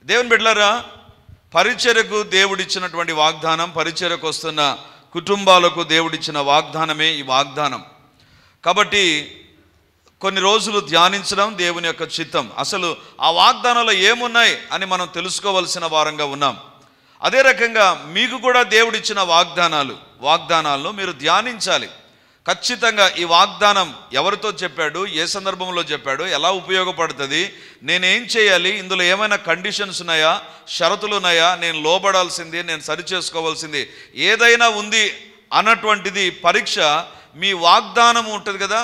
దేవుని బిడ్డలారా, పరిచర్యకు దేవుడిచ్చినటువంటి వాగ్దానం, పరిచర్యకు వస్తున్న కుటుంబాలకు దేవుడిచ్చిన వాగ్దానమే ఈ వాగ్దానం. కాబట్టి కొన్ని రోజులు ధ్యానించడం దేవుని యొక్క చిత్తం. అసలు ఆ వాగ్దానంలో ఏమున్నాయి అని మనం తెలుసుకోవలసిన వారంగా ఉన్నాం. అదే రకంగా మీకు కూడా దేవుడిచ్చిన వాగ్దానాలను మీరు ధ్యానించాలి. ఖచ్చితంగా ఈ వాగ్దానం ఎవరితో చెప్పాడు, ఏ సందర్భంలో చెప్పాడు, ఎలా ఉపయోగపడుతుంది, నేనేం చేయాలి, ఇందులో ఏమైనా కండిషన్స్ ఉన్నాయా, షరతులు ఉన్నాయా, నేను లోబడాల్సింది, నేను సరి చేసుకోవాల్సింది ఏదైనా ఉంది అన్నటువంటిది పరీక్ష మీ వాగ్దానం ఉంటుంది కదా.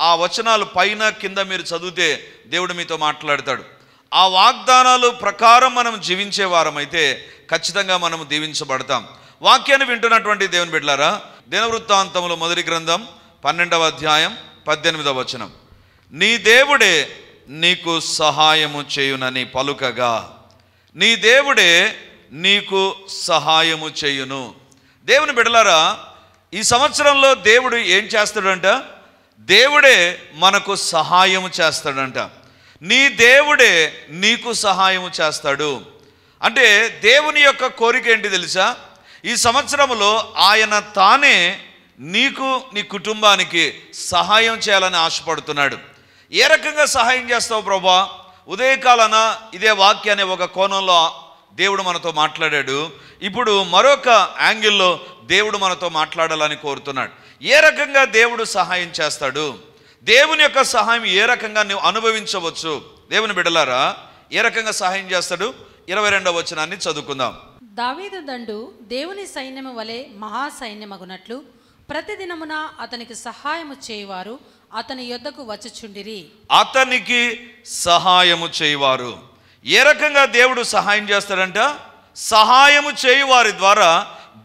ఆ వచనాలు పైన కింద మీరు చదివితే దేవుడు మీతో మాట్లాడతాడు. ఆ వాగ్దానాలు ప్రకారం మనం జీవించే వారమైతే ఖచ్చితంగా మనం దీవించబడతాం. వాక్యాన్ని వింటున్నటువంటి దేవుని బిడ్డలారా, దినవృత్తాంతములు మొదటి గ్రంథం 12వ అధ్యాయం 18వ వచనం, నీ దేవుడే నీకు సహాయము చేయునని పలుకగా, నీ దేవుడే నీకు సహాయము చేయును. దేవుని బిడ్డలారా, ఈ సంవత్సరంలో దేవుడు ఏం చేస్తాడంట? దేవుడే మనకు సహాయము చేస్తాడంట. నీ దేవుడే నీకు సహాయము చేస్తాడు. అంటే దేవుని యొక్క కోరిక ఏంటి తెలుసా? ఈ సంవత్సరంలో ఆయన తానే నీకు, నీ కుటుంబానికి సహాయం చేయాలని ఆశపడుతున్నాడు. ఏ రకంగా సహాయం చేస్తావు ప్రభా? ఉదయకాలన ఇదే వాక్యాన్ని ఒక కోణంలో దేవుడు మనతో మాట్లాడాడు. ఇప్పుడు మరొక యాంగిల్లో దేవుడు మనతో మాట్లాడాలని కోరుతున్నాడు. ఏ రకంగా దేవుడు సహాయం చేస్తాడు, దేవుని యొక్క సహాయం ఏ రకంగా నువ్వు అనుభవించవచ్చు? దేవుని బిడ్డలారా, ఏ రకంగా సహాయం చేస్తాడు? 22వ వచనాన్ని చదువుకుందాం. దావీదు దండు దేవుని సైన్యము వలె మహాసైన్యమగునట్లు ప్రతిదినమున అతనికి సహాయము చేయువారు అతని యొద్దకు వచ్చుచుండిరి. అతనికి సహాయము చేయువారు. ఏ రకంగా దేవుడు సహాయం చేస్తాడంట? సహాయము చేయువారి ద్వారా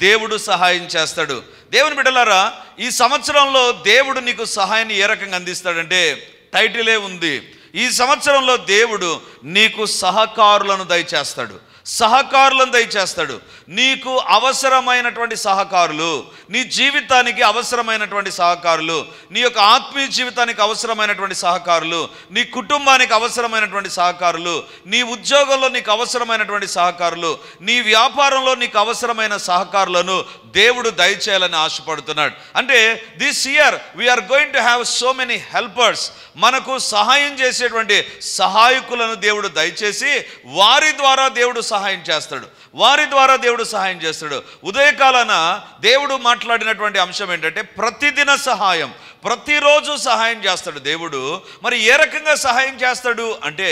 దేవుడు సహాయం చేస్తాడు. దేవుని బిడ్డలారా, ఈ సంవత్సరంలో దేవుడు నీకు సహాయాన్ని ఏ రకంగా అందిస్తాడంటే టైటిలే ఉంది. ఈ సంవత్సరంలో దేవుడు నీకు సహకారులను దయచేస్తాడు. నీకు అవసరమైనటువంటి సహకారులు, నీ జీవితానికి అవసరమైనటువంటి సహకారులు, నీ యొక్క ఆత్మీయ జీవితానికి అవసరమైనటువంటి సహకారులు, నీ కుటుంబానికి అవసరమైనటువంటి సహకారులు, నీ ఉద్యోగంలో నీకు అవసరమైనటువంటి సహకారులు, నీ వ్యాపారంలో నీకు అవసరమైన సహకారులను దేవుడు దయచేయాలని ఆశపడుతున్నాడు. అంటే this year we're going to have so many helpers. మనకు సహాయం చేసేటువంటి సహాయకులను దేవుడు దయచేసి వారి ద్వారా దేవుడు సహాయం చేస్తాడు. ఉదయకాలన దేవుడు మాట్లాడినటువంటి అంశం ఏంటంటే ప్రతిదిన సహాయం, ప్రతిరోజు సహాయం చేస్తాడు దేవుడు. మరి ఏ రకంగా సహాయం చేస్తాడు అంటే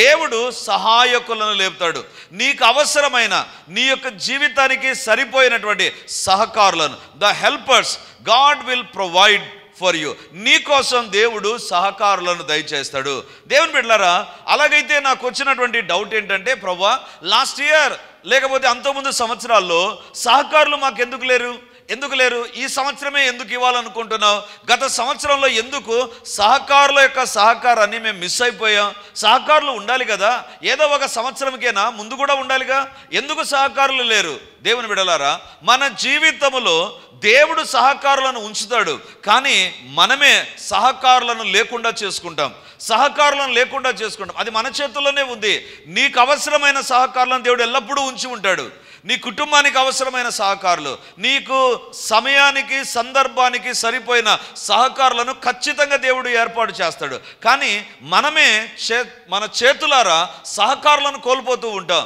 దేవుడు సహాయకులను లేపుతాడు. నీకు అవసరమైన, నీ యొక్క జీవితానికి సరిపోయినటువంటి సహకారులను, the helpers God will provide for you. నీ కోసం దేవుడు సహకారులను దయచేస్తాడు. దేవుని బిడ్డలారా, అలాగైతే నాకు వచ్చినటువంటి డౌట్ ఏంటంటే ప్రభువా, లాస్ట్ ఇయర్ లేకపోతే అంతకుముందు సంవత్సరాల్లో సహకారులు మాకు ఎందుకు లేరు? ఈ సంవత్సరమే ఎందుకు ఇవ్వాలనుకుంటున్నావు? గత సంవత్సరంలో ఎందుకు సహకారుల యొక్క సహకారాన్ని మేము మిస్ అయిపోయాం? సహకారులు ఉండాలి కదా, ఏదో ఒక సంవత్సరంకేనా, ముందు కూడా ఉండాలిగా. ఎందుకు సహకారులు లేరు? దేవుని బిడ్డలారా, మన జీవితంలో దేవుడు సహకారులను ఉంచుతాడు, కానీ మనమే సహకారులను లేకుండా చేసుకుంటాం. అది మన చేతుల్లోనే ఉంది. నీకు అవసరమైన సహకారులను దేవుడు ఎల్లప్పుడూ ఉంచి ఉంటాడు. నీ కుటుంబానికి అవసరమైన సహకారులు, నీకు సమయానికి సందర్భానికి సరిపోయిన సహకారులను ఖచ్చితంగా దేవుడు ఏర్పాటు చేస్తాడు. కానీ మనమే మన చేతులారా సహకారులను కోల్పోతూ ఉంటాం.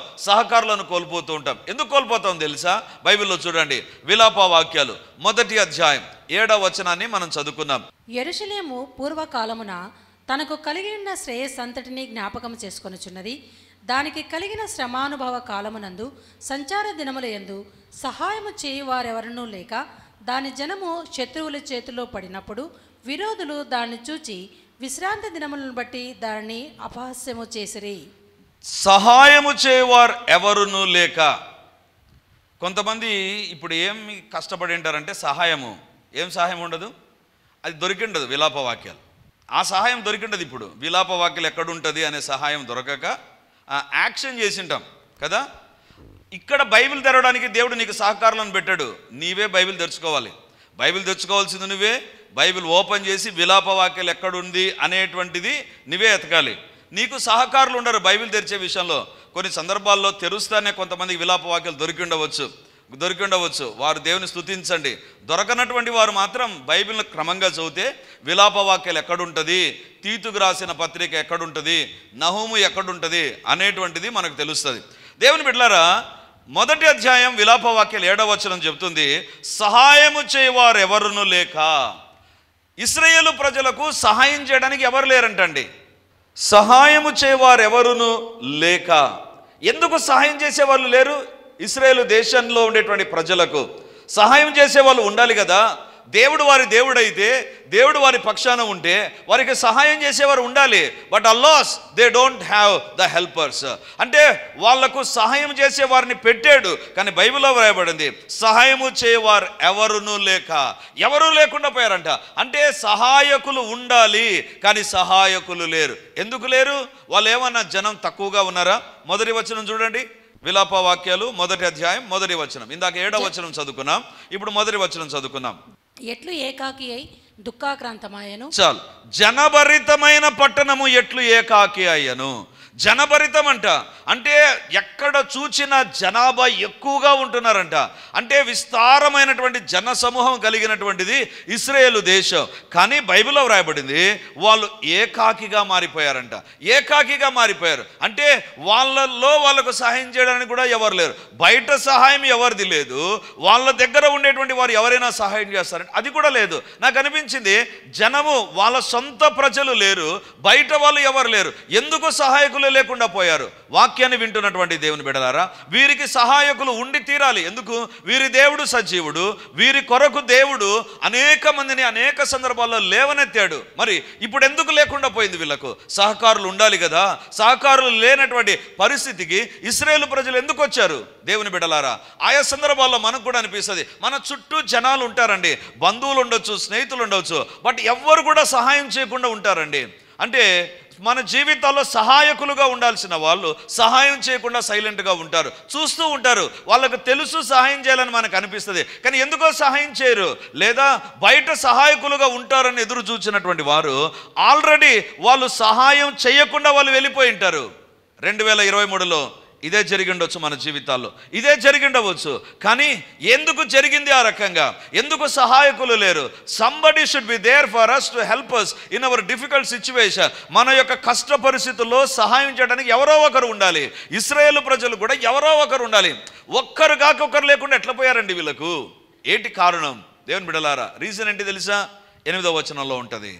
ఎందుకు కోల్పోతాం తెలుసా? బైబిల్లో చూడండి, విలాప వాక్యాలు 1వ అధ్యాయం 7వ వచనాన్ని మనం చదువుకుందాం. యెరూషలేము పూర్వకాలమున తనకు కలిగిన శ్రేయస్సంతటిని జ్ఞాపకం చేసుకొనుచున్నది. దానికి కలిగిన శ్రమానుభవ కాలమునందు సంచార దినములయందు సహాయము చేయువారెవరనూ లేక దాని జనము శత్రువుల చేతిలో పడినప్పుడు విరోధులు దాన్ని చూచి విశ్రాంతి దినములను బట్టి దానిని అపహాస్యము చేసిరి. సహాయము చేయువారు ఎవరునూ లేక. కొంతమంది ఇప్పుడు ఏం కష్టపడి ఉంటారంటే ఏం సహాయం ఉండదు, అది దొరికిండదు. విలాప వాక్యాలు ఆ సహాయం దొరికిండదు. ఇప్పుడు విలాప వాక్యాలు ఎక్కడుంటుంది అనే సహాయం దొరకక యాక్షన్ చేసింటాం కదా. ఇక్కడ బైబిల్ తెరవడానికి దేవుడు నీకు సహకారులను పెట్టాడు. నీవే బైబిల్ తెచ్చుకోవాల్సింది నువ్వే. బైబిల్ ఓపెన్ చేసి విలాప వాక్యాలు ఎక్కడుంది అనేటువంటిది నువ్వే ఎతకాలి. నీకు సహకారులు ఉండరు బైబిల్ తెరిచే విషయంలో. కొన్ని సందర్భాల్లో తెరుస్తానే కొంతమందికి విలాప వాక్యాలు దొరికి ఉండవచ్చు. వారు దేవుని స్తుతించండి. దొరకనటువంటి వారు మాత్రం బైబిల్ను క్రమంగా చదివితే విలాప వాక్యాలు ఎక్కడుంటుంది, తీతుకు రాసిన పత్రిక ఎక్కడుంటుంది, నహూము ఎక్కడుంటుంది అనేటువంటిది మనకు తెలుస్తుంది. దేవుని బిడ్డలారా, మొదటి అధ్యాయం విలాప వాక్యాలు 7వ వచనం చెబుతుంది, సహాయము చేయవారు ఎవరును లేక. ఇశ్రాయేలు ప్రజలకు సహాయం చేయడానికి ఎవరు లేరంటండి. సహాయము చేయవారు ఎవరును లేక. ఎందుకు సహాయం చేసేవాళ్ళు లేరు? ఇశ్రాయేలు దేశంలో ఉండేటువంటి ప్రజలకు సహాయం చేసేవాళ్ళు ఉండాలి కదా. దేవుడు వారి దేవుడైతే, దేవుడు వారి పక్షాన ఉంటే వారికి సహాయం చేసేవారు ఉండాలి. But Allah's they don't have the helpers. అంటే వాళ్లకు సహాయం చేసేవారిని పెట్టాడు, కానీ బైబిల్లో వ్రాయబడింది సహాయము చేయవారు ఎవరునూ లేక. ఎవరూ లేకుండా పోయారంట. అంటే సహాయకులు ఉండాలి, కానీ సహాయకులు లేరు. ఎందుకు లేరు? వాళ్ళు ఏమన్నా జనం తక్కువగా ఉన్నారా? మొదటి వచనం చూడండి, విలాప వాక్యాలు మొదటి అధ్యాయం మొదటి వచనం. ఇందాక 7వ వచనం చదువుకున్నాం, ఇప్పుడు మొదటి వచనం చదువుకున్నాం. ఎట్లు ఏకాకి అయి దుఃఖాక్రాంతమాయను. చాలు. జనభరితమైన పట్టణము ఎట్లు ఏకాకి అయ్యను. జనభరితం అంట, అంటే ఎక్కడ చూచినా జనాభా ఎక్కువగా ఉంటున్నారంట. అంటే విస్తారమైనటువంటి జన సమూహం కలిగినటువంటిది ఇశ్రాయేలు దేశం. కానీ బైబిల్లో వ్రాయబడింది వాళ్ళు ఏకాకిగా మారిపోయారంట. ఏకాకిగా మారిపోయారు అంటే వాళ్ళకు సహాయం చేయడానికి కూడా ఎవరు లేరు. బయట సహాయం ఎవరిది లేదు. వాళ్ళ దగ్గర ఉండేటువంటి వారు ఎవరైనా సహాయం చేస్తారంటే అది కూడా లేదు. నాకు అనిపించింది జనము వాళ్ళ సొంత ప్రజలు లేరు, బయట వాళ్ళు ఎవరు లేరు. ఎందుకు సహాయకులు లేకుండా పోయారు? వాక్యాన్ని వింటున్నటువంటి దేవుని బిడ్డలారా, వీరికి సహాయకులు ఉండి తీరాలి. ఎందుకు? వీరి దేవుడు సజీవుడు, వీరి కొరకు దేవుడు అనేక మందిని అనేక సందర్భాల్లో లేవనెత్తాడు. మరి ఇప్పుడు ఎందుకు లేకుండా పోయింది? వీళ్ళకు సహకారులు ఉండాలి కదా. సహకారులు లేనటువంటి పరిస్థితికి ఇశ్రాయేలు ప్రజలు ఎందుకు వచ్చారు? దేవుని బిడ్డలారా, ఆయా సందర్భాల్లో మనకు కూడా అనిపిస్తుంది, మన చుట్టూ జనాలు ఉంటారండి, బంధువులు ఉండొచ్చు, స్నేహితులు ఉండొచ్చు, బట్ ఎవ్వరు కూడా సహాయం చేయకుండా ఉంటారండి. అంటే మన జీవితాల్లో సహాయకులుగా ఉండాల్సిన వాళ్ళు సహాయం చేయకుండా సైలెంట్గా ఉంటారు, చూస్తూ ఉంటారు. వాళ్ళకు తెలుసు సహాయం చేయాలని మనకు అనిపిస్తుంది, కానీ ఎందుకో సహాయం చేయరు. లేదా బయట సహాయకులుగా ఉంటారని ఎదురు చూసినటువంటి వారు ఆల్రెడీ వాళ్ళు సహాయం చేయకుండా వాళ్ళు వెళ్ళిపోయి ఉంటారు. 2023లో ఇదే జరిగిండొచ్చు, మన జీవితాల్లో ఇదే జరిగిండవచ్చు. కానీ ఎందుకు జరిగింది ఆ రకంగా? ఎందుకు సహాయకులు లేరు? Somebody should be there for us to help us in our difficult situation. మన యొక్క కష్ట పరిస్థితుల్లో సహాయం చేయడానికి ఎవరో ఒకరు ఉండాలి. ఇశ్రాయేలు ప్రజలు కూడా ఎవరో ఒకరు ఉండాలి. ఒక్కరు కాక ఒకరు లేకుండా ఎట్లా పోయారండి వీళ్ళకు? ఏంటి కారణం? దేవుని బిడ్డలారా, రీజన్ ఏంటి తెలుసా? 8వ వచనంలో ఉంటుంది.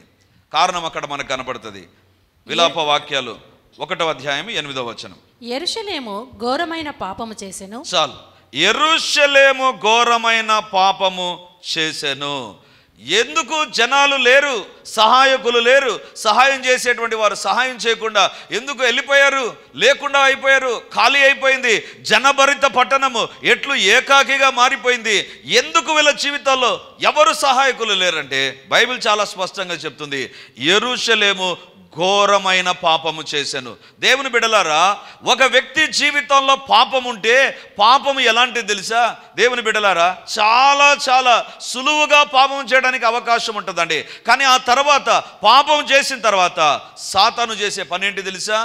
కారణం అక్కడ మనకు కనపడుతుంది. విలాప వాక్యాలు 1వ అధ్యాయం 8వ వచనం. యెరూషలేము ఘోరమైన పాపము చేసెను. చాలు. యెరూషలేము ఘోరమైన పాపము చేసెను. ఎందుకు జనాలు లేరు, సహాయకులు లేరు, సహాయం చేసేటువంటి వారు సహాయం చేయకుండా ఎందుకు వెళ్ళిపోయారు? లేకుండా అయిపోయారు, ఖాళీ అయిపోయింది. జనభరిత పట్టణము ఎట్లు ఏకాకిగా మారిపోయింది. ఎందుకు వీళ్ళ జీవితాల్లో ఎవరు సహాయకులు లేరంటే బైబిల్ చాలా స్పష్టంగా చెప్తుంది, యెరూషలేము ఘోరమైన పాపము చేశాను. దేవుని బిడ్డలారా, ఒక వ్యక్తి జీవితంలో పాపం ఉంటే పాపము ఎలాంటిది తెలుసా? దేవుని బిడ్డలారా, చాలా చాలా సులువుగా పాపం చేయడానికి అవకాశం ఉంటుందండి. కానీ ఆ తర్వాత పాపం చేసిన తర్వాత సాతాను చేసే పని ఏంటి తెలుసా?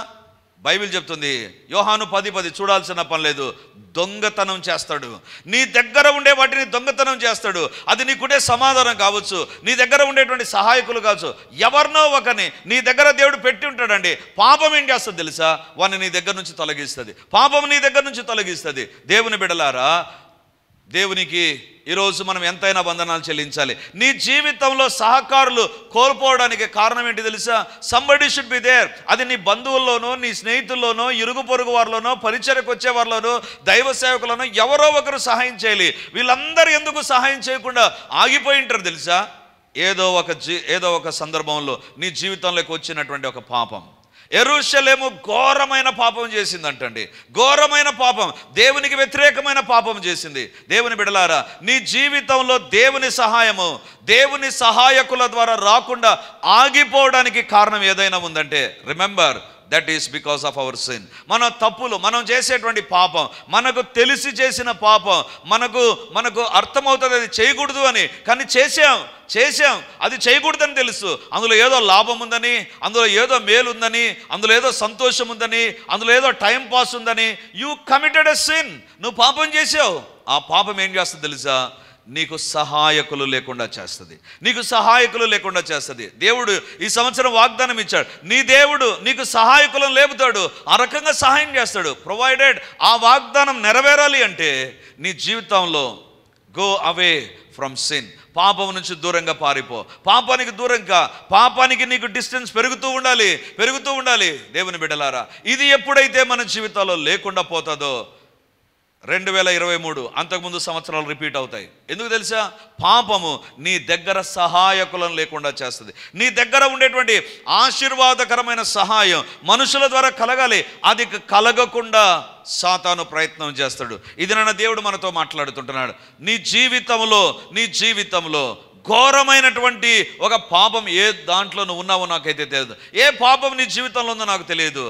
బైబిల్ చెప్తుంది, యోహాను 10:10 చూడాల్సిన పని లేదు, దొంగతనం చేస్తాడు. నీ దగ్గర ఉండే వాటిని దొంగతనం చేస్తాడు. అది నీకుండే సమాధానం కావచ్చు, నీ దగ్గర ఉండేటువంటి సహాయకులు కావచ్చు, ఎవరినో ఒకరిని నీ దగ్గర దేవుడు పెట్టి ఉంటాడండి. పాపం ఏం చేస్తుంది తెలుసా? వాడిని నీ దగ్గర నుంచి తొలగిస్తుంది. పాపం నీ దగ్గర నుంచి తొలగిస్తుంది. దేవుని బిడ్డలారా, దేవునికి ఈరోజు మనం ఎంతైనా వందనాలు చెల్లించాలి. నీ జీవితంలో సహకారులు కోల్పోవడానికి కారణం ఏంటి తెలుసా? Somebody should be there. అది నీ బంధువుల్లోనో, నీ స్నేహితుల్లోనో, ఇరుగు పొరుగు వారిలోనో, పరిచర్యకు వచ్చే వారిలోనో, దైవ సేవకులను ఎవరో ఒకరు సహాయం చేయాలి. వీళ్ళందరూ ఎందుకు సహాయం చేయకుండా ఆగిపోయి ఉంటారు తెలుసా? ఏదో ఒక సందర్భంలో నీ జీవితంలోకి వచ్చినటువంటి ఒక పాపం. యెరూషలేము ఘోరమైన పాపం చేసిందంటండి. ఘోరమైన పాపం, దేవునికి వ్యతిరేకమైన పాపం చేసింది. దేవుని బిడ్డలారా, నీ జీవితంలో దేవుని సహాయము, దేవుని సహాయకుల ద్వారా రాకుండా ఆగిపోవడానికి కారణం ఏదైనా ఉందంటే remember, that is because of our sin. మన తప్పులు, మనం చేసేటువంటి పాపం, మనకు తెలిసి చేసిన పాపం, మనకు అర్థమవుతుంది అది చేయకూడదు అని, కానీ చేశాం అది చేయకూడదని తెలుసు. అందులో ఏదో లాభం ఉందని, అందులో ఏదో మేలు ఉందని, అందులో ఏదో సంతోషం ఉందని, అందులో ఏదో టైం పాస్ ఉందని యూ కమిటెడ్ ఎ సిన్. నువ్వు పాపం చేసావు. ఆ పాపం ఏం చేస్తుంది తెలుసా? నీకు సహాయకులు లేకుండా చేస్తుంది. దేవుడు ఈ సంవత్సరం వాగ్దానం ఇచ్చాడు. నీ దేవుడు నీకు సహాయకులను లేపుతాడు, ఆ రకంగా సహాయం చేస్తాడు. ప్రొవైడెడ్ ఆ వాగ్దానం నెరవేరాలి అంటే నీ జీవితంలో గో అవే ఫ్రమ్ సిన్. పాపం నుంచి దూరంగా పారిపో. పాపానికి నీకు డిస్టెన్స్ పెరుగుతూ ఉండాలి. దేవుని బిడ్డలారా, ఇది ఎప్పుడైతే మన జీవితాల్లో లేకుండా పోతుందో 2023 అంతకుముందు సంవత్సరాలు రిపీట్ అవుతాయి. ఎందుకు తెలుసా? పాపము నీ దగ్గర సహాయకులను లేకుండా చేస్తుంది. నీ దగ్గర ఉండేటువంటి ఆశీర్వాదకరమైన సహాయం మనుషుల ద్వారా కలగాలి, అది కలగకుండా సాతాను ప్రయత్నం చేస్తాడు. ఇది నన్ను దేవుడు మనతో మాట్లాడుతుంటున్నాడు. నీ జీవితంలో ఘోరమైనటువంటి ఒక పాపం ఏ దాంట్లో నువ్వు ఉన్నావో నాకైతే తెలియదు. ఏ పాపం నీ జీవితంలో ఉందో నాకు తెలియదు.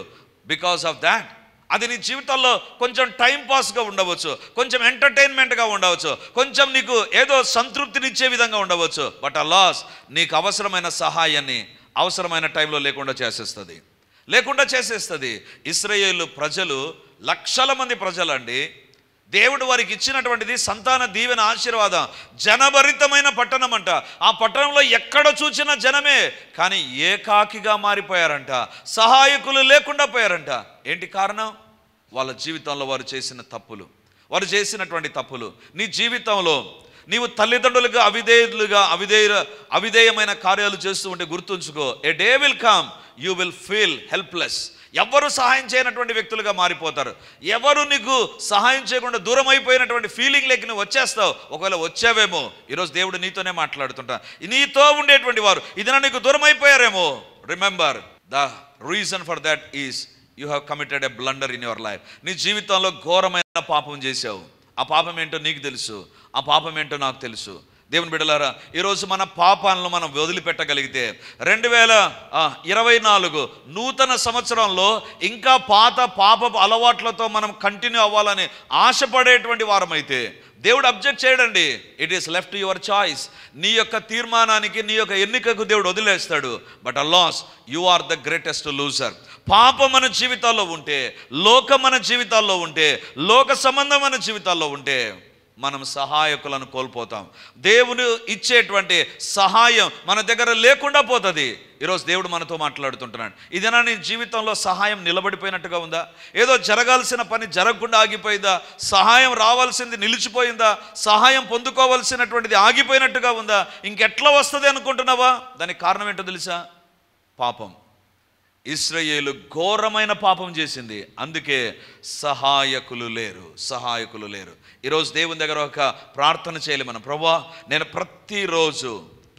బికాస్ ఆఫ్ దాట్ అది నీ జీవితంలో కొంచెం టైంపాస్గా ఉండవచ్చు, కొంచెం ఎంటర్టైన్మెంట్గా ఉండవచ్చు, కొంచెం నీకు ఏదో సంతృప్తినిచ్చే విధంగా ఉండవచ్చు. బట్ ఆ లాస్ నీకు అవసరమైన సహాయాన్ని అవసరమైన టైంలో లేకుండా చేసేస్తుంది. ఇశ్రాయేలు ప్రజలు లక్షల మంది ప్రజలండి. దేవుడు వారికి ఇచ్చినటువంటిది సంతాన దీవెన ఆశీర్వాదం. జనభరితమైన పట్టణం అంట. ఆ పట్టణంలో ఎక్కడ చూసినా జనమే, కానీ ఏకాకిగా మారిపోయారంట. సహాయకులు లేకుండా పోయారంట. ఏంటి కారణం? వాళ్ళ జీవితంలో వారు చేసినటువంటి తప్పులు. నీ జీవితంలో నీవు తల్లిదండ్రులుగా అవిధేయమైన కార్యాలు చేస్తూ ఉంటే గుర్తుంచుకో, a day will come you will feel helpless. ఎవరు సహాయం చేయనటువంటి వ్యక్తులుగా మారిపోతారు. ఎవరు నీకు సహాయం చేయకుండా దూరం అయిపోయినటువంటి ఫీలింగ్ లేక నువ్వు వచ్చేస్తావు. ఒకవేళ వచ్చావేమో, ఈరోజు దేవుడు నీతోనే మాట్లాడుతుంటా. నీతో ఉండేటువంటి వారు ఇదినా నీకు దూరం అయిపోయారేమో. Remember the reason for that is you have committed a blunder in your life. నీ జీవితంలో ఘోరమైన పాపం చేసావు. ఆ పాపం ఏంటో నీకు తెలుసు, ఆ పాపం ఏంటో నాకు తెలుసు. దేవుని బిడ్డలారా, ఈరోజు మన పాపాలను మనం వదిలిపెట్టగలిగితే 2024 నూతన సంవత్సరంలో ఇంకా పాపపు అలవాట్లతో మనం కంటిన్యూ అవ్వాలని ఆశపడేటువంటి వారమైతే దేవుడు అబ్జెక్ట్ చేయడండి. It is left your choice. నీ యొక్క తీర్మానానికి, నీ యొక్క ఎన్నికకు దేవుడు వదిలేస్తాడు. But alas you are the greatest loser. పాపం మన జీవితాల్లో ఉంటే, లోకం మన జీవితాల్లో ఉంటే, లోక సంబంధం మన జీవితాల్లో ఉంటే మనం సహాయకులను కోల్పోతాం. దేవుడు ఇచ్చేటువంటి సహాయం మన దగ్గర లేకుండా పోతుంది. ఈరోజు దేవుడు మనతో మాట్లాడుతుంటున్నాడు. ఇదేనా నీ జీవితంలో సహాయం నిలబడిపోయినట్టుగా ఉందా? ఏదో జరగాల్సిన పని జరగకుండా ఆగిపోయిందా? సహాయం రావాల్సింది నిలిచిపోయిందా? సహాయం పొందుకోవాల్సినటువంటిది ఆగిపోయినట్టుగా ఉందా? ఇంకెట్లా వస్తుంది అనుకుంటున్నావా? దానికి కారణం ఏంటో తెలుసా? పాపం. ఇశ్రాయేలు ఘోరమైన పాపం చేసింది, అందుకే సహాయకులు లేరు. ఈరోజు దేవుని దగ్గర ఒక ప్రార్థన చేయాలి మనం. ప్రభువా, నేను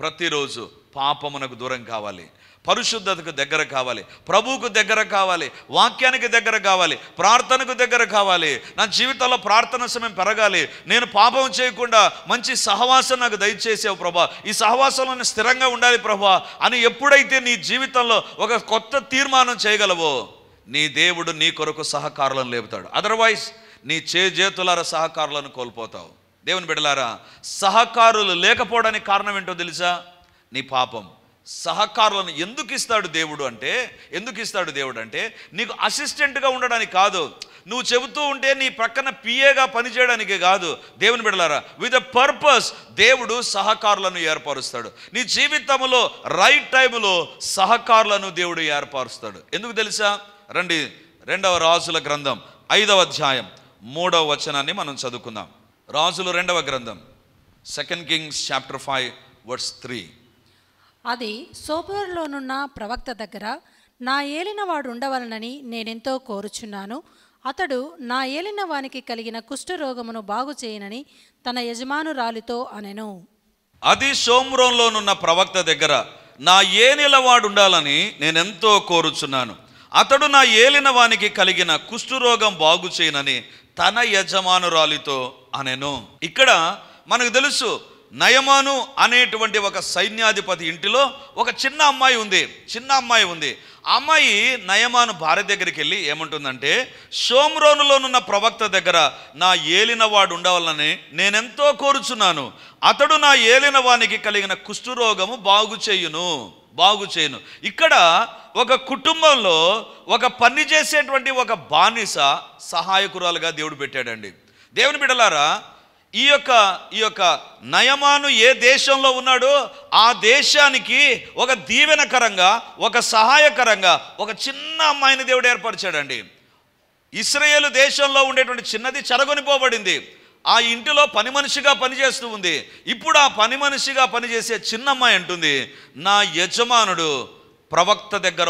ప్రతిరోజు పాపమునకు దూరం కావాలి, పరిశుద్ధతకు దగ్గర కావాలి, ప్రభువుకు దగ్గర కావాలి, వాక్యానికి దగ్గర కావాలి, ప్రార్థనకు దగ్గర కావాలి. నా జీవితంలో ప్రార్థన సమయం పెరగాలి. నేను పాపం చేయకుండా మంచి సహవాసం నాకు దయచేసావు ప్రభా, ఈ సహవాసంలో నేను స్థిరంగా ఉండాలి ప్రభా అని ఎప్పుడైతే నీ జీవితంలో ఒక కొత్త తీర్మానం చేయగలవో, నీ దేవుడు నీ కొరకు సహకారులను లేపుతాడు. అదర్వైజ్ నీ చేతులార సహకారులను కోల్పోతావు. దేవుని బిడ్డలారా, సహకారులు లేకపోవడానికి కారణం ఏంటో తెలుసా? నీ పాపం. సహకారులను ఎందుకు ఇస్తాడు దేవుడు అంటే నీకు అసిస్టెంట్గా ఉండడానికి కాదు, నువ్వు చెబుతూ ఉంటే నీ ప్రక్కన పిఏగా పనిచేయడానికి కాదు. దేవుని బిడ్డలారా, విత్ ఎ పర్పస్ దేవుడు సహకారులను ఏర్పరుస్తాడు. నీ జీవితంలో రైట్ టైంలో సహకారులను దేవుడు ఏర్పరుస్తాడు. ఎందుకు తెలుసా? రండి, 2వ రాజుల గ్రంథం 5వ అధ్యాయం 3వ వచనాన్ని మనం చదువుకుందాం. రాజులు 2వ గ్రంథం 2 Kings chapter 5 verse 3. అది సోపోరులోనున్న ప్రవక్త దగ్గర నా ఏలినవాడు ఉండవలనని నేనెంతో కోరుచున్నాను. అతడు నా ఏలిన వానికి కలిగిన కుష్ఠరోగమును బాగు చేయనని తన యజమానురాలితో అనెను. అది షోమ్రోన్లోనున్న ప్రవక్త దగ్గర నా ఏలినవాడు ఉండాలని నేనెంతో కోరుచున్నాను. అతడు నా ఏలిన వానికి కలిగిన కుష్ఠరోగం బాగు చేయనని తన యజమానురాలితో అనెను. ఇక్కడ మనకు తెలుసు, నయమాను అనేటువంటి ఒక సైన్యాధిపతి ఇంటిలో ఒక చిన్న అమ్మాయి ఉంది. ఆ అమ్మాయి నయమాను భార్య దగ్గరికి వెళ్ళి ఏమంటుందంటే, షోమ్రోనులోనున్న ప్రవక్త దగ్గర నా ఏలినవాడు ఉండవాలని నేనెంతో కోరుచున్నాను. అతడు నా ఏలినవానికి కలిగిన కుష్ఠరోగము బాగు చేయును. ఇక్కడ ఒక కుటుంబంలో ఒక పని చేసేటువంటి ఒక బానిస సహాయకురాలుగా దేవుడు పెట్టాడండి. దేవుని బిడ్డలారా, ఈ యొక్క నయమాను ఏ దేశంలో ఉన్నాడో ఆ దేశానికి ఒక దీవెనకరంగా, ఒక సహాయకరంగా ఒక చిన్న అమ్మాయిని దేవుడు ఏర్పరిచాడండి. ఇశ్రాయేలు దేశంలో ఉండేటువంటి చిన్నది చెరగొనిపోబడింది. ఆ ఇంటిలో పని మనిషిగా పనిచేస్తూ ఉంది. ఇప్పుడు ఆ పని మనిషిగా పనిచేసే చిన్న అమ్మాయి అంటుంది, నా యజమానుడు ప్రవక్త దగ్గర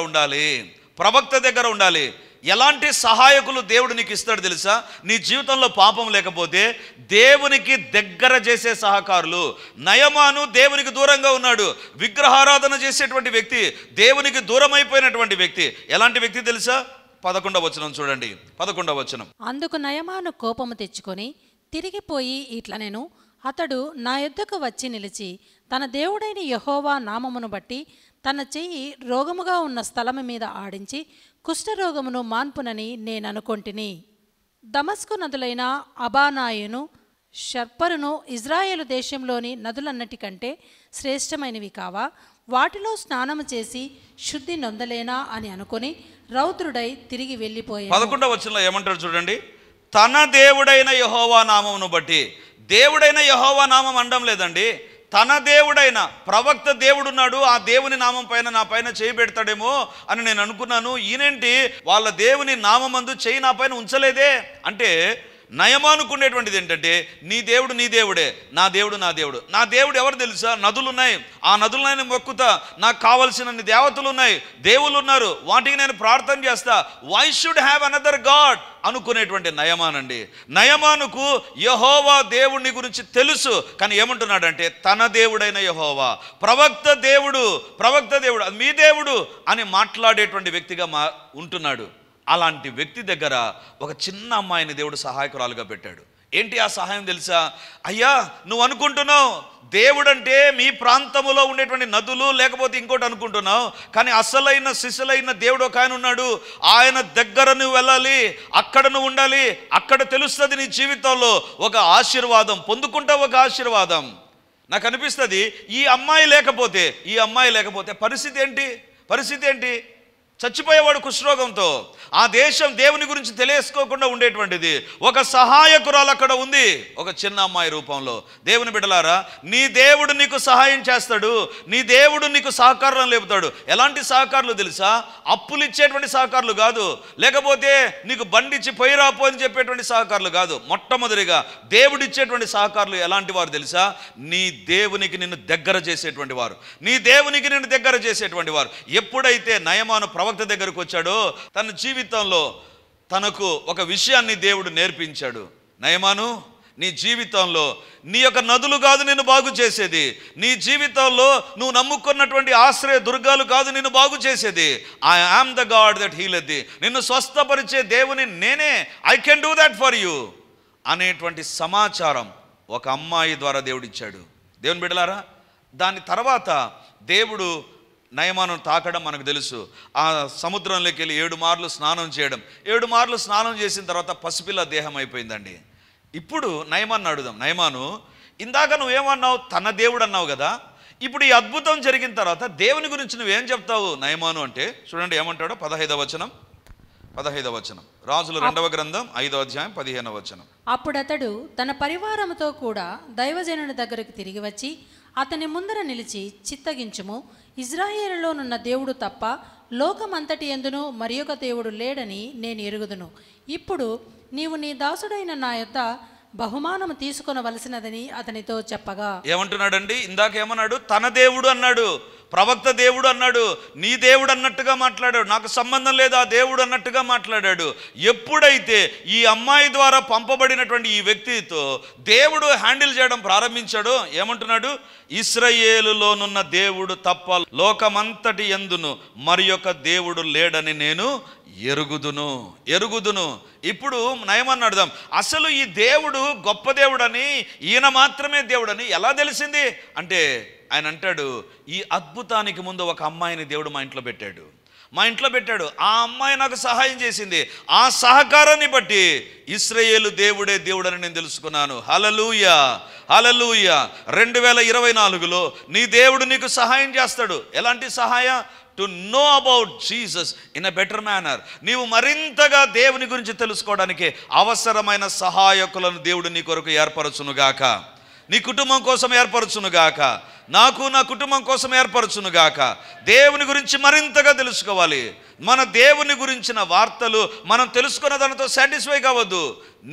ఉండాలి. ఎలాంటి సహాయకులు దేవుడు నీకు ఇస్తాడు తెలుసా? నీ జీవితంలో పాపం లేకపోతే దేవునికి దగ్గర చేసే సహకారులు. నయమాను దేవునికి దూరంగా ఉన్నాడు, విగ్రహారాధన చేసేటువంటి వ్యక్తి, దేవునికి దూరం అయిపోయినటువంటి వ్యక్తి. ఎలాంటి వ్యక్తి తెలుసా? 11వ వచనం చూడండి. 11వ వచనం. అందుకు నయమాను కోపము తెచ్చుకొని తిరిగిపోయి ఇట్లనెను, అతడు నా యొద్దకు వచ్చి నిలిచి తన దేవుడైన యెహోవా నామమును బట్టి తన చెయ్యి రోగముగా ఉన్న స్థలము మీద ఆడించి కుష్ఠరోగమును మాన్పునని నేననుకొంటిని. దమస్కు నదులైన అబానాయును షర్పరును ఇజ్రాయేలు దేశంలోని నదులన్నిటికంటే శ్రేష్టమైనవి కావా? వాటిలో స్నానము చేసి శుద్ధి నొందలేనా అని అనుకొని రౌద్రుడై తిరిగి వెళ్ళిపోయాడు. 11వ వచనంలో ఏమంటారు చూడండి, తన దేవుడైన యెహోవా నామమును బట్టి. దేవుడైన యెహోవా నామం అనడం లేదండి, తన దేవుడైన ప్రవక్త దేవుడున్నాడు, ఆ దేవుని నామం పైన నా పైన చేయి పెడతాడేమో అని నేను అనుకున్నాను. ఈయనేంటి వాళ్ళ దేవుని నామందు చేయి నా పైన ఉంచలేదే అంటే, నయమానుకునేటువంటిది ఏంటంటే, నీ దేవుడు నీ దేవుడే, నా దేవుడు నా దేవుడు. నా దేవుడు ఎవరు తెలుసా? నదులున్నాయి, ఆ నదులను మొక్కుతా, నాకు కావలసినన్ని దేవతలు ఉన్నాయి, దేవుళ్ళు ఉన్నారు, వాటికి నేను ప్రార్థన చేస్తా. Why should have another God అనుకునేటువంటి నయమానండి. నయమానుకు యెహోవా దేవుడిని గురించి తెలుసు, కానీ ఏమంటున్నాడంటే తన దేవుడైన యెహోవా, ప్రవక్త దేవుడు అది మీ దేవుడు అని మాట్లాడేటువంటి వ్యక్తిగా ఉంటున్నాడు. అలాంటి వ్యక్తి దగ్గర ఒక చిన్న అమ్మాయిని దేవుడు సహాయకురాలుగా పెట్టాడు. ఏంటి ఆ సహాయం తెలుసా? అయ్యా, నువ్వు అనుకుంటున్నావు దేవుడంటే మీ ప్రాంతంలో ఉండేటువంటి నదులు లేకపోతే ఇంకోటి అనుకుంటున్నావు, కానీ అసలైన సిసలైన దేవుడు ఒక ఆయన ఉన్నాడు. ఆయన దగ్గర నువ్వు వెళ్ళాలి, అక్కడ నువ్వు ఉండాలి. అక్కడ తెలుస్తుంది నీ జీవితంలో ఒక ఆశీర్వాదం పొందుకుంటావు, ఒక ఆశీర్వాదం. నాకు అనిపిస్తుంది ఈ అమ్మాయి లేకపోతే పరిస్థితి ఏంటి? చచ్చిపోయేవాడు కుష్ఠరోగంతో. ఆ దేశం దేవుని గురించి తెలియసుకోకుండా ఉండేటువంటిది. ఒక సహాయకురాలు అక్కడ ఉంది, ఒక చిన్న అమ్మాయి రూపంలో. దేవుని బిడ్డలారా, నీ దేవుడు నీకు సహాయం చేస్తాడు, నీ దేవుడు నీకు సహకారం లేపుతాడు. ఎలాంటి సహకారులు తెలుసా? అప్పులు ఇచ్చేటువంటి సహకారులు కాదు, లేకపోతే నీకు బండిచ్చి పోయి రాపో అని చెప్పేటువంటి సహకారులు కాదు. మొట్టమొదటిగా దేవుడు ఇచ్చేటువంటి సహకారులు ఎలాంటి వారు తెలుసా? నీ దేవునికి నిన్ను దగ్గర చేసేటువంటి వారు. ఎప్పుడైతే నయమాను ప్రవక్త దగ్గరకు వచ్చాడో తన జీవితంలో తనకు ఒక విషయాన్ని దేవుడు నేర్పించాడు. నయమాను, నీ జీవితంలో నీ యొక్క నదులు కాదు నిన్ను బాగు చేసేది, నీ జీవితంలో నువ్వు నమ్ముకున్నటువంటి ఆశ్రయ దుర్గాలు కాదు నిన్ను బాగు చేసేది. I am the God that healeth thee. నిన్ను స్వస్థపరిచే దేవుని నేనే. I can do that for you అనేటువంటి సమాచారం ఒక అమ్మాయి ద్వారా దేవుడు ఇచ్చాడు. దేవుని బిడ్డలారా, దాని తర్వాత దేవుడు నయమాను తాకడం మనకు తెలుసు. ఆ సముద్రంలోకి వెళ్ళి 7 మార్లు స్నానం చేయడం. 7 మార్లు స్నానం చేసిన తర్వాత పసిపిల్ల దేహం అయిపోయిందండి. ఇప్పుడు నయమాను అడుగుదాం, నయమాను, ఇందాక నువ్వేమన్నావు? తన దేవుడు అన్నావు కదా. ఇప్పుడు ఈ అద్భుతం జరిగిన తర్వాత దేవుని గురించి నువ్వేం చెప్తావు నయమాను అంటే? చూడండి ఏమంటాడో. 15వ వచనం రాజుల 2వ గ్రంథం 5వ అధ్యాయం 15వ వచనం. అప్పుడతడు తన పరివారముతో కూడా దైవజనుని దగ్గరకు తిరిగి వచ్చి అతని ముందర నిలిచి, చిత్తగించుము, ఇజ్రాయేలులోనున్న దేవుడు తప్ప లోకమంతటి యందును మరి ఒక దేవుడు లేడని నేను ఎరుగుదును. ఇప్పుడు నీవు నీ దాసుడైన నా యొద్ద బహుమానము తీసుకొనవలసినదని అతనితో చెప్పగా. ఏమంటున్నాడండి? ఇందాక ఏమన్నాడు? తన దేవుడు అన్నాడు, ప్రవక్త దేవుడు అన్నాడు, నీ దేవుడు అన్నట్టుగా మాట్లాడాడు, నాకు సంబంధం లేదు ఆ దేవుడు అన్నట్టుగా మాట్లాడాడు. ఎప్పుడైతే ఈ అమ్మాయి ద్వారా పంపబడినటువంటి ఈ వ్యక్తితో దేవుడు హ్యాండిల్ చేయడం ప్రారంభించాడో ఏమంటున్నాడు? ఇశ్రాయేలులోనున్న దేవుడు తప్ప లోకమంతటి యందును మరి యొక్క దేవుడు లేడని నేను ఎరుగుదును. ఇప్పుడు నయమని అడుగుదాం, అసలు ఈ దేవుడు గొప్ప దేవుడని, ఈయన మాత్రమే దేవుడని ఎలా తెలిసింది అంటే ఆయన అంటాడు, ఈ అద్భుతానికి ముందు ఒక అమ్మాయిని దేవుడు మా ఇంట్లో పెట్టాడు. మా ఇంట్లో పెట్టాడు, ఆ అమ్మాయి నాకు సహాయం చేసింది, ఆ సహకారాన్ని బట్టి ఇశ్రాయేలు దేవుడే దేవుడని నేను తెలుసుకున్నాను. హల్లెలూయా, హల్లెలూయా. 2024లో నీ దేవుడు నీకు సహాయం చేస్తాడు. ఎలాంటి సహాయం? To know about Jesus in a better manner. నీవు మరింతగా దేవుని గురించి తెలుసుకోవడానికి అవసరమైన సహాయకులను దేవుడు నీ కొరకు ఏర్పరచునుగాక, నీ కుటుంబం కోసం ఏర్పరచునుగాక, నాకు నా కుటుంబం కోసం ఏర్పరచునుగాక. దేవుని గురించి మరింతగా తెలుసుకోవాలి. మన దేవుని గురించిన వార్తలు మనం తెలుసుకున్న దానితో సాటిస్ఫై కావద్దు.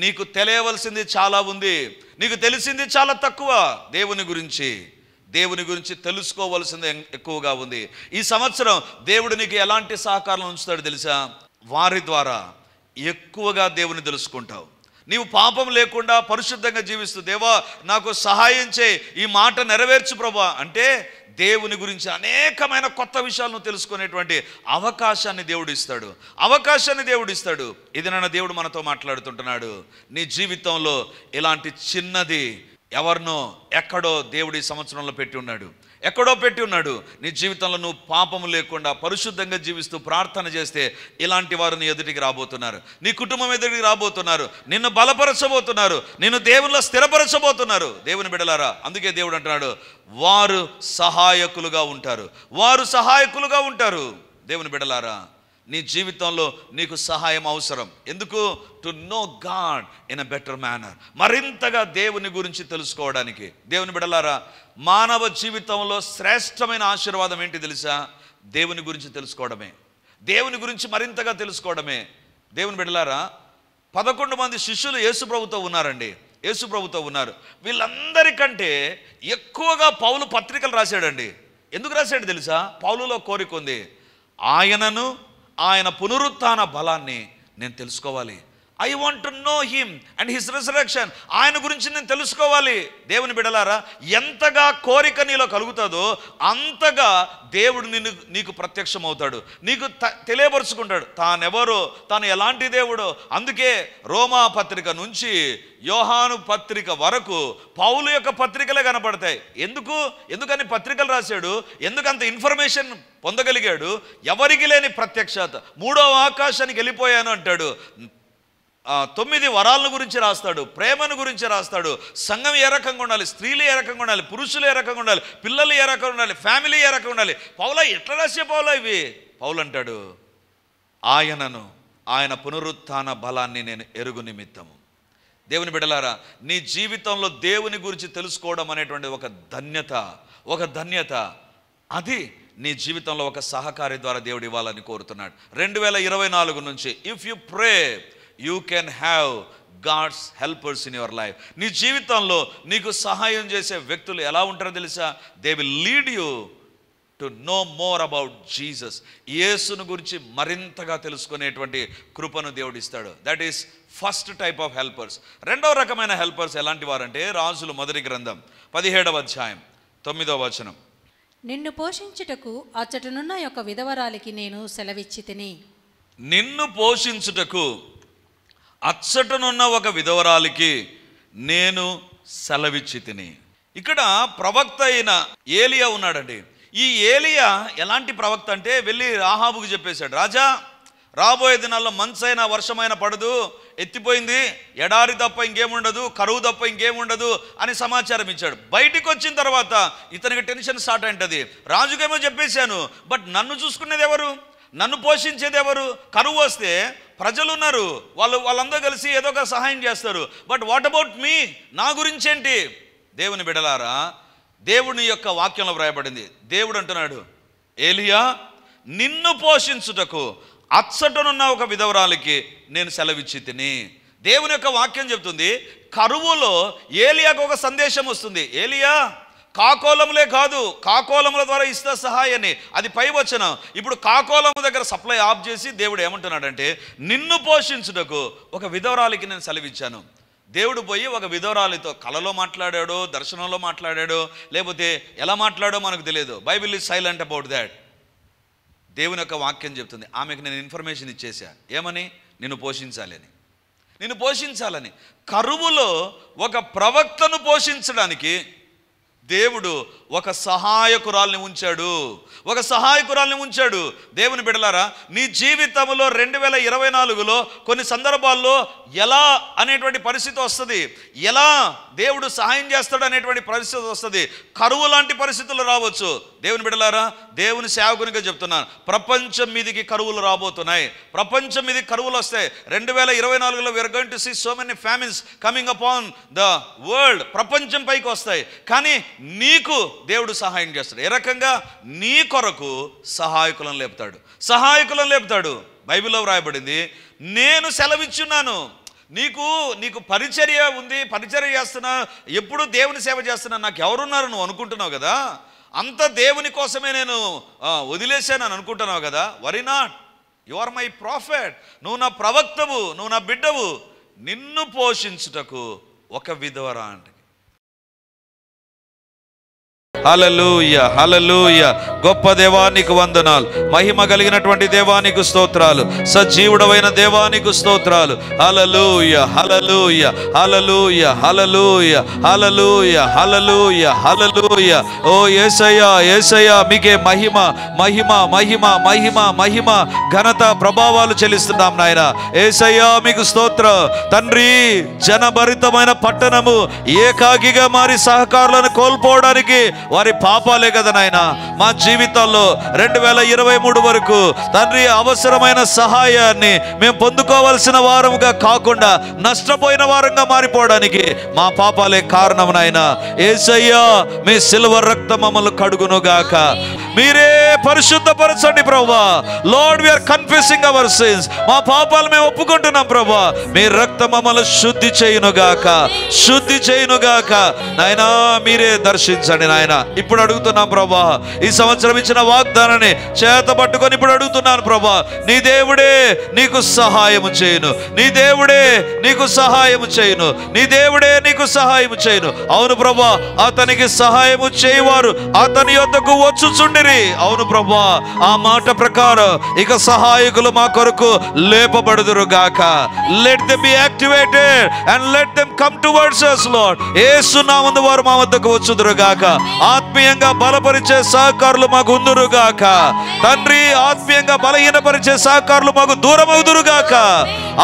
నీకు తెలియవలసింది చాలా ఉంది, నీకు తెలిసింది చాలా తక్కువ. దేవుని గురించి తెలుసుకోవలసింది ఎక్కువగా ఉంది. ఈ సంవత్సరం దేవుడు నీకు ఎలాంటి సహకారం ఉంచుతాడు తెలుసా? వారి ద్వారా ఎక్కువగా దేవుని తెలుసుకుంటావు. నీవు పాపం లేకుండా పరిశుద్ధంగా జీవిస్తూ, దేవా నాకు సహాయం చేయి, ఈ మాట నెరవేర్చు ప్రభా అంటే దేవుని గురించి అనేకమైన కొత్త విషయాలను తెలుసుకునేటువంటి అవకాశాన్ని దేవుడు ఇస్తాడు. ఇది నన్ను దేవుడు మనతో మాట్లాడుతుంటున్నాడు. నీ జీవితంలో ఇలాంటి చిన్నది ఎవరినో ఎక్కడో దేవుడు ఈ సంవత్సరంలో పెట్టి ఉన్నాడు. నీ జీవితంలో నువ్వు పాపము లేకుండా పరిశుద్ధంగా జీవిస్తూ ప్రార్థన చేస్తే ఇలాంటి వారు నీ ఎదుటికి రాబోతున్నారు, నీ కుటుంబం ఎదుటికి రాబోతున్నారు, నిన్ను బలపరచబోతున్నారు, నిన్ను దేవునిలో స్థిరపరచబోతున్నారు. దేవుని బిడ్డలారా, అందుకే దేవుడు అంటున్నాడు, వారు సహాయకులుగా ఉంటారు. దేవుని బిడ్డలారా, నీ జీవితంలో నీకు సహాయం అవసరం. ఎందుకు? To know God in a better manner. మరింతగా దేవుని గురించి తెలుసుకోవడానికి. దేవుని బిడ్డలారా, మానవ జీవితంలో శ్రేష్టమైన ఆశీర్వాదం ఏంటి తెలుసా? దేవుని గురించి తెలుసుకోవడమే, దేవుని గురించి మరింతగా తెలుసుకోవడమే. దేవుని బిడ్డలారా, 11 మంది శిష్యులు యేసుప్రభుతో ఉన్నారు. వీళ్ళందరికంటే ఎక్కువగా పౌలు పత్రికలు రాశాడండి. ఎందుకు రాశాడు తెలుసా? పౌలులో కోరిక ఉంది, ఆయన పునరుత్థాన బలాన్ని నేను తెలుసుకోవాలి. I want to know him and his resurrection. ఆయన గురించి నేను తెలుసుకోవాలి. దేవుని బిడ్డలారా, ఎంతగా కోరిక నీలో కలుగుతుందో అంతగా దేవుడు నీకు ప్రత్యక్షమవుతాడు, నీకు తెలియపరుచుకుంటాడు తానెవరో, తాను ఎలాంటి దేవుడో. అందుకే రోమా పత్రిక నుంచి యోహాను పత్రిక వరకు పౌలు యొక్క పత్రికలే కనపడతాయి. ఎందుకని పత్రికలు రాశాడు? ఎందుకంత ఇన్ఫర్మేషన్ పొందగలిగాడు? ఎవరికి లేని ప్రత్యక్షత. 3వ ఆకాశానికి వెళ్ళిపోయాను అంటాడు. 9 వరాలను గురించి రాస్తాడు, ప్రేమను గురించి రాస్తాడు, సంఘం ఏ రకంగా ఉండాలి, స్త్రీలు ఏ రకంగా ఉండాలి, పురుషులు ఏ రకంగా ఉండాలి, పిల్లలు ఏ రకంగా ఉండాలి, ఫ్యామిలీ ఏ రకంగా ఉండాలి. పౌలా ఎట్లా రాసే ఇవి? పౌలు అంటాడు, ఆయన పునరుత్థాన బలాన్ని నేను ఎరుగు నిమిత్తము. దేవుని బిడ్డలారా, నీ జీవితంలో దేవుని గురించి తెలుసుకోవడం అనేటువంటి ఒక ధన్యత అది నీ జీవితంలో ఒక సహకారి ద్వారా దేవుడు ఇవ్వాలని కోరుతున్నాడు. 2024 నుంచి if you pray you can have God's helpers in your life. నీ జీవితంలో నీకు సహాయం చేసే వ్యక్తులు ఎలా ఉంటారో తెలుసా? They will lead you to know more about Jesus. యేసును గురించి మరింతగా తెలుసుకునేటువంటి కృపను దేవుడు ఇస్తాడు. That is first type of helpers. 2వ రకమైన హెల్పర్స్ ఎలాంటి వారంటే, రాజులు మొదటి గ్రంథం 17వ అధ్యాయం 9వ వచనం. నిన్ను పోషించుటకు అచ్చటనున్న యొక్క విధవరాలికి నేను సెలవిచ్చి తిని. నిన్ను పోషించుటకు అచ్చటనున్న ఒక విధవరాలికి నేను సెలవిచ్చి తిని. ఇక్కడ ప్రవక్త అయిన ఏలియా ఉన్నాడండి. ఈ ఏలియా ఎలాంటి ప్రవక్త అంటే, వెళ్ళి రాహాబుకు చెప్పేశాడు, రాజా రాబోయే దినాల్లో మంచైనా వర్షమైనా పడదు, ఎత్తిపోయింది, ఎడారి తప్ప ఇంకేముండదు, కరువు తప్ప ఇంకేముండదు అని సమాచారం ఇచ్చాడు. బయటికి వచ్చిన తర్వాత ఇతనికి టెన్షన్ స్టార్ట్ అయింటది. రాజుకేమో చెప్పేశాను, బట్ నన్ను చూసుకునేది ఎవరు, నన్ను పోషించేది ఎవరు? కరువు వస్తే ప్రజలు ఉన్నారు, వాళ్ళందరూ కలిసి ఏదో ఒక సహాయం చేస్తారు, బట్ వాట్ అబౌట్ మీ, నా గురించేంటి? దేవుని బిడ్డలారా, దేవుని యొక్క వాక్యంలో వ్రాయబడింది. దేవుడు అంటున్నాడు, ఏలియా నిన్ను పోషించుటకు అచ్చటనున్న ఒక విధవరాలికి నేను సెలవిచ్చి తిని. దేవుని యొక్క వాక్యం చెప్తుంది, కరువులో ఏలియాకు ఒక సందేశం వస్తుంది. ఏలియా కాకోలములే కాదు, కాకోలముల ద్వారా ఇస్తా సహాయాన్ని, అది పై వచనం. ఇప్పుడు కాకోలము దగ్గర సప్లై ఆఫ్ చేసి దేవుడు ఏమంటున్నాడంటే, నిన్ను పోషించుటకు ఒక విధవరాలికి నేను సెలవిచ్చాను. దేవుడు పోయి ఒక విధవరాలితో కలలో మాట్లాడాడో, దర్శనంలో మాట్లాడాడో, లేకపోతే ఎలా మాట్లాడో మనకు తెలియదు. Bible is silent about that. దేవుని యొక్క వాక్యం చెప్తుంది, ఆమెకు నేను ఇన్ఫర్మేషన్ ఇచ్చేసా. ఏమని? నిన్ను పోషించాలని. కరువులో ఒక ప్రవక్తను పోషించడానికి దేవుడు ఒక సహాయకురాల్ని ఉంచాడు. దేవుని బిడ్డలారా, నీ జీవితంలో 2024లో కొన్ని సందర్భాల్లో ఎలా అనేటువంటి పరిస్థితి వస్తుంది, ఎలా దేవుడు సహాయం చేస్తాడు అనేటువంటి పరిస్థితి వస్తుంది. కరువు లాంటి పరిస్థితులు రావచ్చు. దేవుని బిడ్డలారా, దేవుని సేవకునిగా చెప్తున్నాను, ప్రపంచం మీదికి కరువులు రాబోతున్నాయి. ప్రపంచం మీదకి కరువులు వస్తాయి. 2024లో we are going to see so many famines coming upon the world. ప్రపంచం పైకి వస్తాయి. కానీ నీకు దేవుడు సహాయం చేస్తాడు. ఏ రకంగా? నీ కొరకు సహాయకులను లేపుతాడు. బైబిల్లో వ్రాయబడింది, నేను సెలవిచ్చున్నాను. నీకు పరిచర్య ఉంది, పరిచర్య చేస్తున్నా, ఎప్పుడు దేవుని సేవ చేస్తున్నా, నాకు ఎవరున్నారు నువ్వు అనుకుంటున్నావు కదా, అంత దేవుని కోసమే నేను వదిలేశాను అని అనుకుంటున్నావు కదా. Worry not, you are my prophet. నువ్వు నా ప్రవక్తవు, నువ్వు నా బిడ్డవు. నిన్ను పోషించుటకు ఒక విధవరాంటి. హల్లెలూయా, హల్లెలూయా. గొప్ప దేవానికి వందనాలు. మహిమ కలిగినటువంటి దేవానికి స్తోత్రాలు. సజీవుడవైన దేవానికి స్తోత్రాలు. హల్లెలూయా, హల్లెలూయా, హల్లెలూయా, హల్లెలూయా, హల్లెలూయా, హల్లెలూయా, హల్లెలూయా. ఓ యేసయ్యా, యేసయ్యా, మీకే మహిమ మహిమ మహిమ మహిమ మహిమ ఘనత ప్రభావాలు చెల్లిస్తున్నాం నాయన. యేసయ్యా, మీకు స్తోత్రం తండ్రి. జనభరితమైన పట్టణము ఏకాకిగా మారి సహకారులను కోల్పోవడానికి వారి పాపాలే కదా నాయన. మా జీవితాల్లో 2023 వరకు తండ్రి అవసరమైన సహాయాన్ని మేము పొందుకోవాల్సిన వారముగా కాకుండా నష్టపోయిన వారంగా మారిపోవడానికి మా పాపాలే కారణం నాయన. యేసయ్యా, మీ సిల్వర్ రక్తం మమ్మల్ని కడుగునుగాక. మీరే పరిశుద్ధపరచండి ప్రభువా. Lord, we are confessing our sins. మా పాపాలు మేము ఒప్పుకుంటున్నాం ప్రభువా. మీ రక్తం మమ్మల్ని శుద్ధి చేయునుగాక నాయనా. మీరే దర్శించండి నాయన. ఇప్పుడు అడుగుతున్నాం ప్రభా, ఈ సంవత్సరం ఇచ్చిన వాగ్దానాన్ని చేత పట్టుకొని ఇప్పుడు అడుగుతున్నాను ప్రభా, నీ దేవుడే నీకు సహాయము చేయును. అవును ప్రభా, అతనికి సహాయము చేయవారు అతని యొద్దకు వచ్చుచుండిరి. అవును ప్రభా, ఆ మాట ప్రకారం ఇక సహాయకులు మా కొరకు లేపబడుదురు గాక. Let them be activated and let them come towards us, Lord. యేసు నామమున వారు మా వద్దకు వచ్చుదురు గాక. ఆత్మీయంగా బలపరిచే సహకారులు మాకు ఉందురుగాక తండ్రి. ఆత్మీయంగా బలహీనపరిచే సహకారులు మాకు దూరమవుదురుగాక.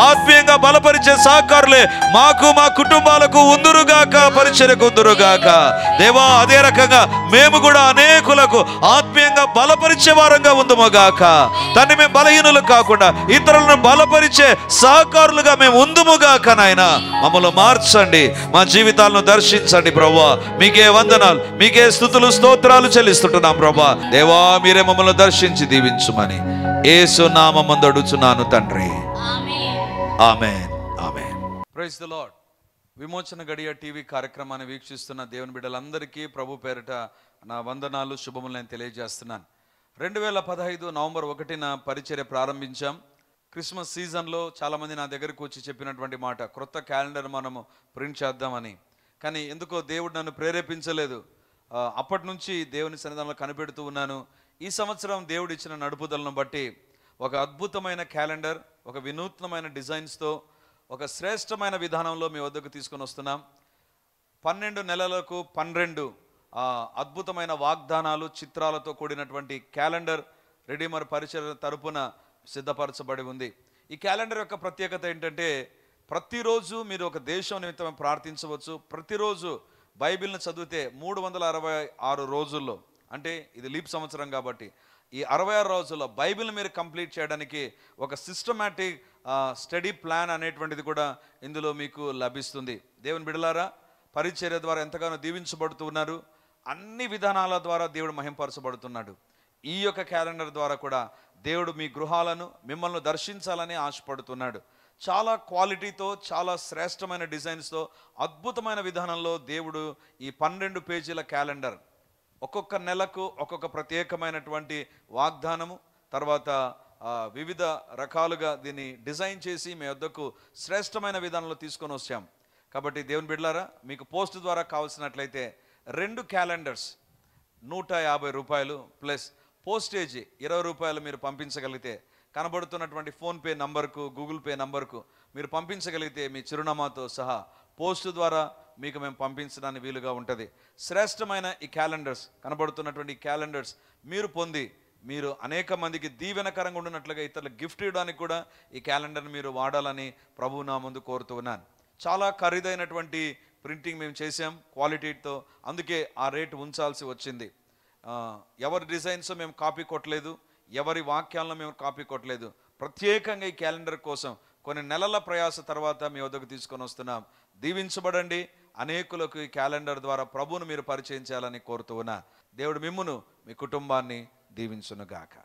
ఆత్మీయంగా బలపరిచే సహకారులే మాకు, మా కుటుంబాలకు ఉందురుగాక, పరిచర్యకు ఉందురుగాక దేవా. అదే రకంగా మేము కూడా అనేకులకు ఆత్మీయంగా బలపరిచే వారంగా ఉందుముగాక తండ్రి. మేము బలహీనులు కాకుండా ఇతరులను బలపరిచే సహకారులుగా మేము ఉందుముగాక నాయన. మమ్మల్ని మార్చండి, మా జీవితాలను దర్శించండి ప్రభువా. మీకే వందనాలు, మీకే స్తుతులు స్తోత్రాలు చెల్లిస్తుంటున్నాం ప్రభా. దేవా, మీరే మమ్మల్ని దర్శించి దీవించుమని యేసు నామమున అడుగుచున్నాను తండ్రి. ఆమేన్, ఆమేన్. Praise the Lord. Vimochana Gadiya TV కార్యక్రమాన్ని వీక్షిస్తున్న దేవుని బిడ్డలందరికీ ప్రభు పేరిట నా వందనాలు, శుభములు నేను తెలియజేస్తున్నాను. 2015 నవంబర్ 1న పరిచర్య ప్రారంభించాం. క్రిస్మస్ సీజన్లో చాలామంది నా దగ్గరకు వచ్చి చెప్పినటువంటి మాట, క్రొత్త క్యాలెండర్ మనము ప్రింట్ చేద్దామని. కానీ ఎందుకో దేవుడు నన్ను ప్రేరేపించలేదు. అప్పటి నుంచి దేవుని సన్నిధానంలో కనిపెడుతూ ఉన్నాను. ఈ సంవత్సరం దేవుడు ఇచ్చిన నడుపుదలను బట్టి ఒక అద్భుతమైన క్యాలెండర్, ఒక వినూత్నమైన డిజైన్స్తో, ఒక శ్రేష్టమైన విధానంలో మీ వద్దకు తీసుకొని వస్తున్నాం. 12 నెలలకు 12 అద్భుతమైన వాగ్దానాలు, చిత్రాలతో కూడినటువంటి క్యాలెండర్ రెడీమర్ పరిచర్య తరపున సిద్ధపరచబడి ఉంది. ఈ క్యాలెండర్ యొక్క ప్రత్యేకత ఏంటంటే, ప్రతిరోజు మీరు ఒక దేశం నిమిత్తం ప్రార్థించవచ్చు. ప్రతిరోజు బైబిల్ని చదివితే 366 రోజుల్లో, అంటే ఇది లీప్ సంవత్సరం కాబట్టి ఈ 66 రోజుల్లో బైబిల్ని మీరు కంప్లీట్ చేయడానికి ఒక సిస్టమాటిక్ స్టడీ ప్లాన్ అనేటువంటిది కూడా ఇందులో మీకు లభిస్తుంది. దేవుని బిడ్డలారా, పరిచర్య ద్వారా ఎంతగానో దీవించబడుతూ ఉన్నారు. అన్ని విధానాల ద్వారా దేవుడు మహింపరచబడుతున్నాడు. ఈ యొక్క క్యాలెండర్ ద్వారా కూడా దేవుడు మీ గృహాలను, మిమ్మల్ని దర్శించాలని ఆశపడుతున్నాడు. చాలా క్వాలిటీతో, చాలా శ్రేష్టమైన డిజైన్స్తో, అద్భుతమైన విధానంలో దేవుడు ఈ 12 పేజీల క్యాలెండర్, ఒక్కొక్క నెలకు ఒక్కొక్క ప్రత్యేకమైనటువంటి వాగ్దానము, తర్వాత వివిధ రకాలుగా దీన్ని డిజైన్ చేసి మీ వద్దకు శ్రేష్టమైన విధానంలో తీసుకొని వచ్చాం. కాబట్టి దేవుని బిడ్డలారా, మీకు పోస్ట్ ద్వారా కావాల్సినట్లయితే 2 క్యాలెండర్స్ 150 రూపాయలు ప్లస్ పోస్టేజీ 20 రూపాయలు మీరు పంపించగలిగితే, కనబడుతున్నటువంటి ఫోన్పే నంబర్కు, గూగుల్ పే నంబర్కు మీరు పంపించగలిగితే మీ చిరునామాతో సహా పోస్టు ద్వారా మీకు మేము పంపించడానికి వీలుగా ఉంటుంది. శ్రేష్టమైన ఈ క్యాలెండర్స్, కనబడుతున్నటువంటి ఈ క్యాలెండర్స్ మీరు పొంది మీరు అనేక మందికి దీవెనకరంగా ఉండినట్లుగా ఇతరులకు గిఫ్ట్ ఇవ్వడానికి కూడా ఈ క్యాలెండర్ని మీరు వాడాలని ప్రభువు నా ముందు కోరుతూ ఉన్నాను. చాలా ఖరీదైనటువంటి ప్రింటింగ్ మేము చేసాం క్వాలిటీతో, అందుకే ఆ రేటు ఉంచాల్సి వచ్చింది. ఎవరి డిజైన్స్ మేము కాపీ కొట్టలేదు, ఎవరి వాక్యాలను మేము కాపీ కొట్టలేదు. ప్రత్యేకంగా ఈ క్యాలెండర్ కోసం కొన్ని నెలల ప్రయాస తర్వాత మీ వద్దకు తీసుకొని వస్తున్నాం. దీవించబడండి. అనేకులకు ఈ క్యాలెండర్ ద్వారా ప్రభువును మీరు పరిచయం చేయాలని కోరుతూ ఉన్నా. దేవుడు మిమ్మును మీ కుటుంబాన్ని దీవించునుగాక.